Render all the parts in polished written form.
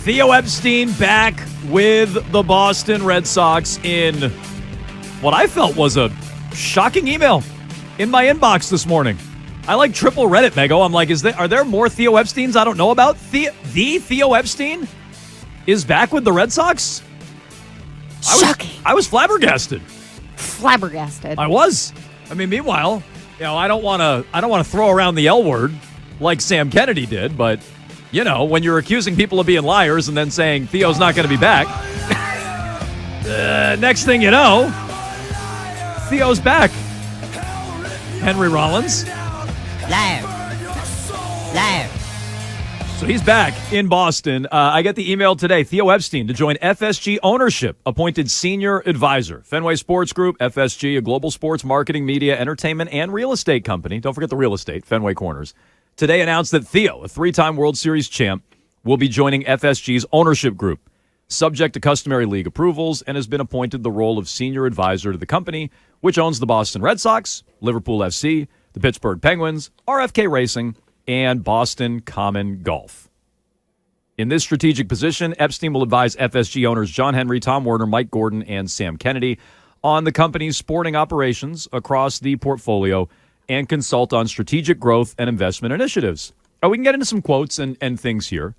Theo Epstein back with the Boston Red Sox in what I felt was a shocking email in my inbox this morning. I like triple read it, Mego. I'm like, are there more Theo Epsteins I don't know about? The Theo Epstein is back with the Red Sox? Shocking. I was flabbergasted. Flabbergasted. I was. I mean, meanwhile, I don't want to throw around the L word like Sam Kennedy did, but when you're accusing people of being liars and then saying Theo's not going to be back, next thing you know, Theo's back. Henry Rollins. Liar. So he's back in Boston. I get the email today. Theo Epstein to join FSG ownership, appointed senior advisor. Fenway Sports Group, FSG, a global sports marketing, media, entertainment, and real estate company. Don't forget the real estate, Fenway Corners. Today announced that Theo, a three-time World Series champ, will be joining FSG's ownership group, subject to customary league approvals, and has been appointed the role of senior advisor to the company, which owns the Boston Red Sox, Liverpool FC, the Pittsburgh Penguins, RFK Racing, and Boston Common Golf. In this strategic position, Epstein will advise FSG owners John Henry, Tom Werner, Mike Gordon, and Sam Kennedy on the company's sporting operations across the portfolio and consult on strategic growth and investment initiatives. We can get into some quotes and things here,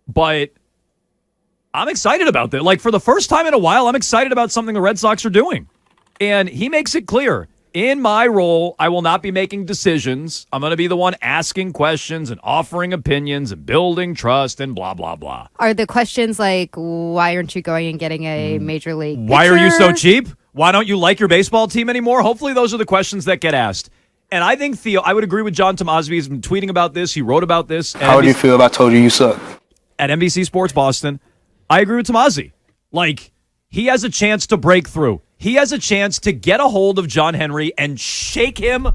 but I'm excited about that. Like, for the first time in a while, I'm excited about something the Red Sox are doing. And he makes it clear, in my role, I will not be making decisions. I'm going to be the one asking questions and offering opinions and building trust and blah, blah, blah. Are the questions like, why aren't you going and getting a major league pitcher? Why are you so cheap? Why don't you like your baseball team anymore? Hopefully those are the questions that get asked. And I think Theo, I would agree with John Tomazvi. He's been tweeting about this. He wrote about this. How do you feel about Told You You Suck? At NBC Sports Boston. I agree with Tomazvi. Like, he has a chance to break through. He has a chance to get a hold of John Henry and shake him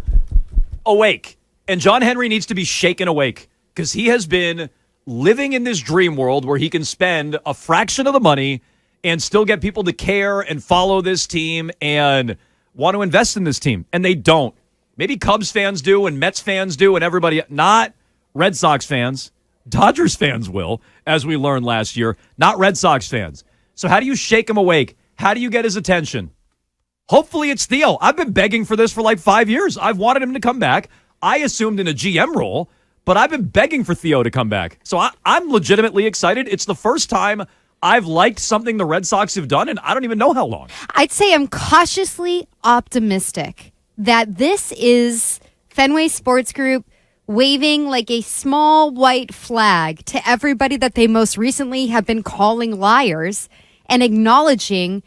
awake. And John Henry needs to be shaken awake because he has been living in this dream world where he can spend a fraction of the money and still get people to care and follow this team and want to invest in this team. And they don't. Maybe Cubs fans do and Mets fans do and everybody, not Red Sox fans. Dodgers fans will, as we learned last year, not Red Sox fans. So how do you shake him awake? How do you get his attention? Hopefully it's Theo. I've been begging for this for like 5 years. I've wanted him to come back. I assumed in a GM role, but I've been begging for Theo to come back. So I'm legitimately excited. It's the first time I've liked something the Red Sox have done, and I don't even know how long. I'd say I'm cautiously optimistic that this is Fenway Sports Group waving like a small white flag to everybody that they most recently have been calling liars and acknowledging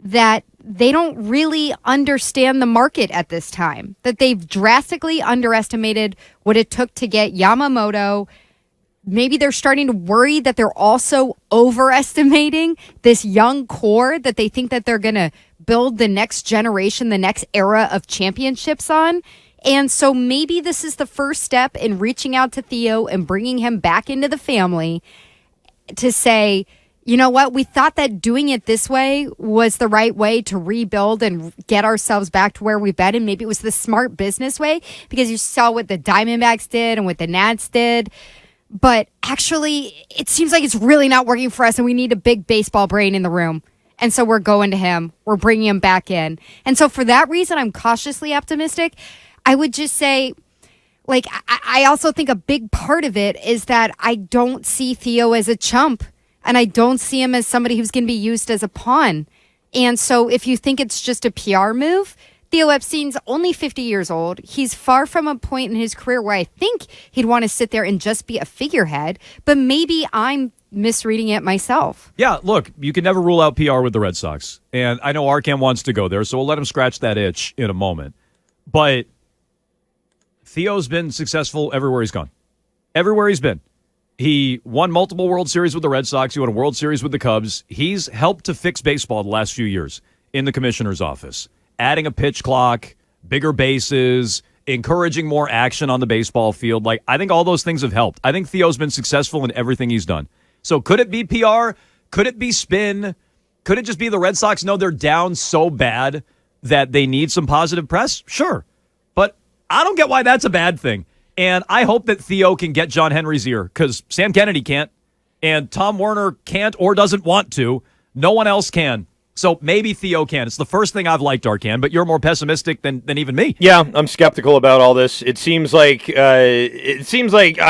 that they don't really understand the market at this time, that they've drastically underestimated what it took to get Yamamoto. Maybe they're starting to worry that they're also overestimating this young core that they think that they're going to build the next generation, the next era of championships on. And so maybe this is the first step in reaching out to Theo and bringing him back into the family to say, you know what, we thought that doing it this way was the right way to rebuild and get ourselves back to where we've been. And maybe it was the smart business way because you saw what the Diamondbacks did and what the Nats did. But actually, it seems like it's really not working for us and we need a big baseball brain in the room. And so we're going to him. We're bringing him back in. And so for that reason, I'm cautiously optimistic. I would just say, like, I also think a big part of it is that I don't see Theo as a chump. And I don't see him as somebody who's going to be used as a pawn. And so if you think it's just a PR move, Theo Epstein's only 50 years old. He's far from a point in his career where I think he'd want to sit there and just be a figurehead. But maybe I'm misreading it myself. Yeah, look, you can never rule out PR with the Red Sox. And I know Arcam wants to go there, so we'll let him scratch that itch in a moment. But Theo's been successful everywhere he's gone. Everywhere he's been. He won multiple World Series with the Red Sox. He won a World Series with the Cubs. He's helped to fix baseball the last few years in the commissioner's office. Adding a pitch clock, bigger bases, encouraging more action on the baseball field. Like, I think all those things have helped. I think Theo's been successful in everything he's done. So could it be PR? Could it be spin? Could it just be the Red Sox know they're down so bad that they need some positive press? Sure. But I don't get why that's a bad thing. And I hope that Theo can get John Henry's ear because Sam Kennedy can't. And Tom Werner can't or doesn't want to. No one else can. So maybe Theo can. It's the first thing I've liked, Arcan, but you're more pessimistic than even me. Yeah, I'm skeptical about all this. It seems like on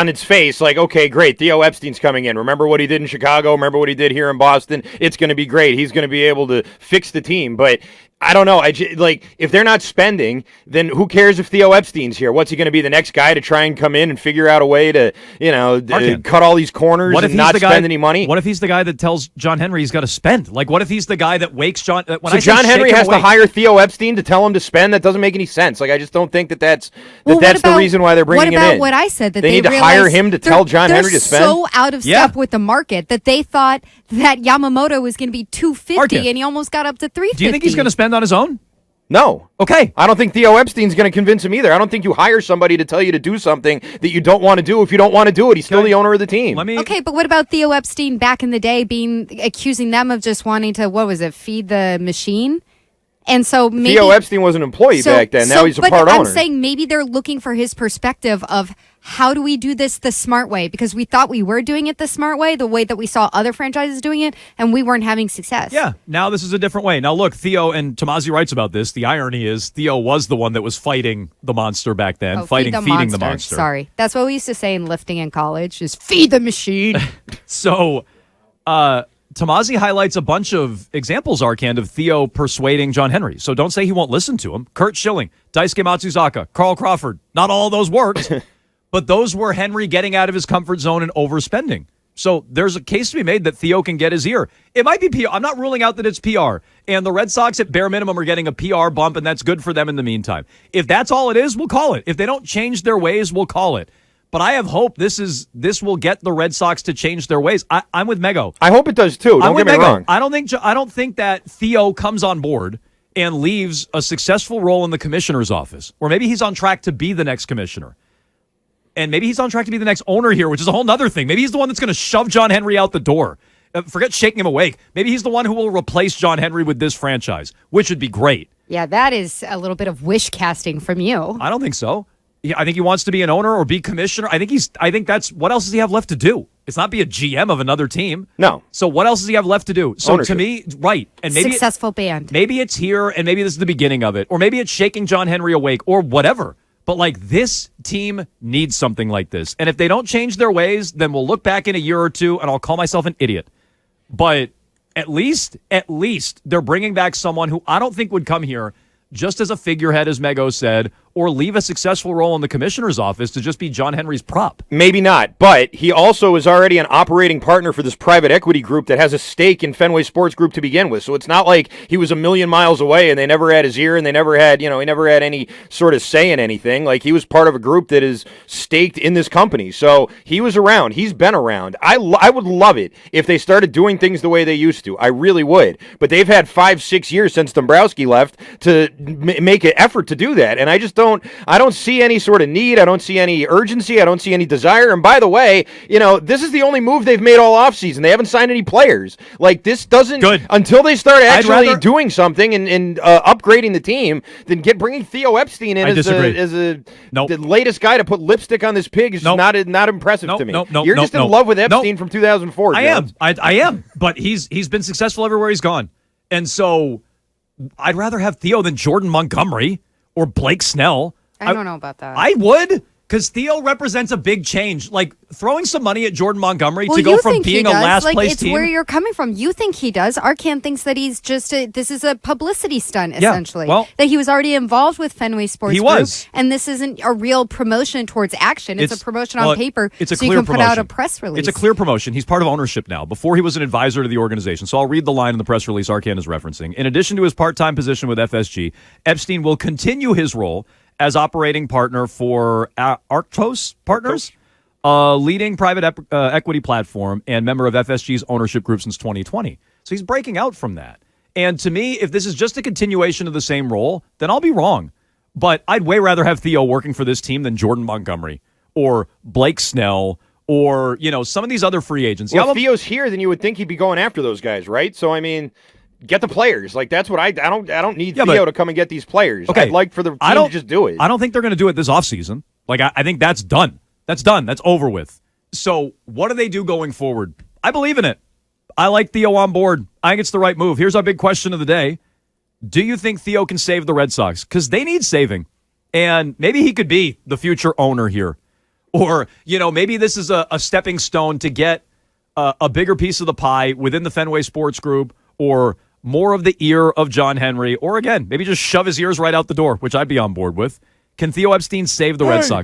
its face, like, okay, great, Theo Epstein's coming in. Remember what he did in Chicago? Remember what he did here in Boston? It's going to be great. He's going to be able to fix the team. But I don't know. If they're not spending, then who cares if Theo Epstein's here? What's he going to be, the next guy to try and come in and figure out a way to, cut all these corners and not spend any money? What if he's the guy that tells John Henry he's got to spend? Like, what if he's the guy that wakes John? So John Henry has to hire Theo Epstein to tell him to spend? That doesn't make any sense. Like, I just don't think that's the reason why they're bringing him in. What about what I said? That they need to hire him to tell John Henry to spend? They're so out of step with the market that they thought that Yamamoto was going to be $250 and he almost got up to $350. Do you think he's going to spend on his own? No. Okay. I don't think Theo Epstein's going to convince him either. I don't think you hire somebody to tell you to do something that you don't want to do if you don't want to do it. He's still the owner of the team. Okay, but what about Theo Epstein back in the day accusing them of just wanting to, feed the machine? And so maybe Theo Epstein was an employee back then. Now he's a part owner. I'm saying maybe they're looking for his perspective of how do we do this the smart way? Because we thought we were doing it the smart way, the way that we saw other franchises doing it, and we weren't having success. Yeah, now this is a different way. Now look, Theo, and Tomasi writes about this, the irony is Theo was the one that was fighting the monster back then, feeding the monster. Sorry. That's what we used to say in lifting in college, is feed the machine. So, Tomasi highlights a bunch of examples, Arcand, of Theo persuading John Henry. So don't say he won't listen to him. Kurt Schilling, Daisuke Matsuzaka, Carl Crawford. Not all of those worked, but those were Henry getting out of his comfort zone and overspending. So there's a case to be made that Theo can get his ear. It might be PR. I'm not ruling out that it's PR. And the Red Sox, at bare minimum, are getting a PR bump, and that's good for them in the meantime. If that's all it is, we'll call it. If they don't change their ways, we'll call it. But I have hope this will get the Red Sox to change their ways. I'm with Mego. I hope it does too. Don't get me wrong. I don't think that Theo comes on board and leaves a successful role in the commissioner's office, or maybe he's on track to be the next commissioner, and maybe he's on track to be the next owner here, which is a whole other thing. Maybe he's the one that's going to shove John Henry out the door. Forget shaking him awake. Maybe he's the one who will replace John Henry with this franchise, which would be great. Yeah, that is a little bit of wish casting from you. I don't think so. I think he wants to be an owner or be commissioner. I think that's what else does he have left to do? It's not be a GM of another team. No. So what else does he have left to do? So Ownership. To me, right. And maybe successful band. Maybe it's here and maybe this is the beginning of it. Or maybe it's shaking John Henry awake or whatever. But this team needs something like this. And if they don't change their ways, then we'll look back in a year or two and I'll call myself an idiot. But at least they're bringing back someone who I don't think would come here just as a figurehead, as Mego said, or leave a successful role in the commissioner's office to just be John Henry's prop. Maybe not, but he also is already an operating partner for this private equity group that has a stake in Fenway Sports Group to begin with. So it's not like he was a million miles away and they never had his ear and they never had, he never had any sort of say in anything. Like, he was part of a group that is staked in this company. So he was around. He's been around. I would love it if they started doing things the way they used to. I really would. But they've had 5-6 years since Dombrowski left to make an effort to do that. And I don't see any sort of need. I don't see any urgency. I don't see any desire. And by the way, this is the only move they've made all offseason. They haven't signed any players. Like, this doesn't, Good. Until they start actually doing something and upgrading the team, then bringing Theo Epstein in as the latest guy to put lipstick on this pig is just not impressive to me. You're just in love with Epstein from 2004. I am. But he's been successful everywhere he's gone. And so I'd rather have Theo than Jordan Montgomery or Blake Snell. I don't know about that. I would, because Theo represents a big change. Like, throwing some money at Jordan Montgomery to go from being a last-place team. It's where you're coming from. You think he does. Arcan thinks that he's just this is a publicity stunt, essentially. Well, that he was already involved with Fenway Sports Group. He was. And this isn't a real promotion towards action. It's a promotion on paper. It's a so clear you can promotion. put out a press release. It's a clear promotion. He's part of ownership now. Before, he was an advisor to the organization. So I'll read the line in the press release Arcan is referencing. In addition to his part-time position with FSG, Epstein will continue his role as operating partner for Arctos Partners, a leading private equity platform and member of FSG's ownership group since 2020. So he's breaking out from that. And to me, if this is just a continuation of the same role, then I'll be wrong. But I'd way rather have Theo working for this team than Jordan Montgomery or Blake Snell or, some of these other free agents. Well, if Theo's here, then you would think he'd be going after those guys, right? So, I mean, get the players. Like, that's what I don't need Theo to come and get these players. Okay. I'd like for the team to just do it. I don't think they're going to do it this offseason. Like, I think that's done. That's done. That's over with. So what do they do going forward? I believe in it. I like Theo on board. I think it's the right move. Here's our big question of the day. Do you think Theo can save the Red Sox? Because they need saving. And maybe he could be the future owner here. Or, maybe this is a stepping stone to get a bigger piece of the pie within the Fenway Sports Group, or more of the ear of John Henry. Or, again, maybe just shove his ears right out the door, which I'd be on board with. Can Theo Epstein save the Red Sox?